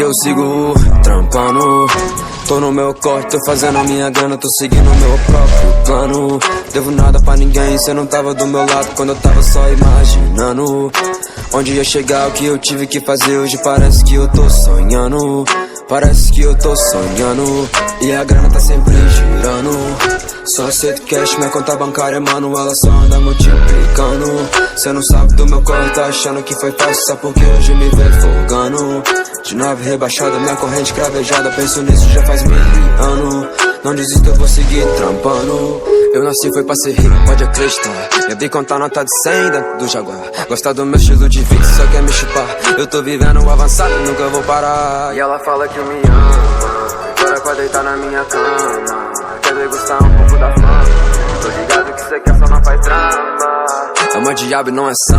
eu sigo trampando. Tô no meu corte, tô fazendo a minha grana, tô seguindo o meu próprio plano. Devo nada pra ninguém, cê não tava do meu lado quando eu tava só imaginando onde ia chegar, o que eu tive que fazer. Hoje parece que eu tô sonhando, parece que eu tô sonhando. E a grana tá sempre girando. Só aceito cash, minha conta bancária, mano, ela só anda multiplicando. Cê não sabe do meu corre, tá achando que foi fácil só porque hoje me vê folgando. De 9 rebaixada, minha corrente cravejada, penso nisso já faz 1000 anos. Não desisto, eu vou seguir trampando. Eu nasci foi pra ser rico, pode acreditar. Eu vi contar nota de 100 dentro do Jaguar. Gosta do meu estilo de vida, só quer me chupar. Eu tô vivendo avançado, nunca vou parar. E ela fala que me ama, agora pra deitar na minha cama. Quer degustar um pouco da fama. Tô ligado que cê quer, só não faz drama. Ama diabo e não é santo.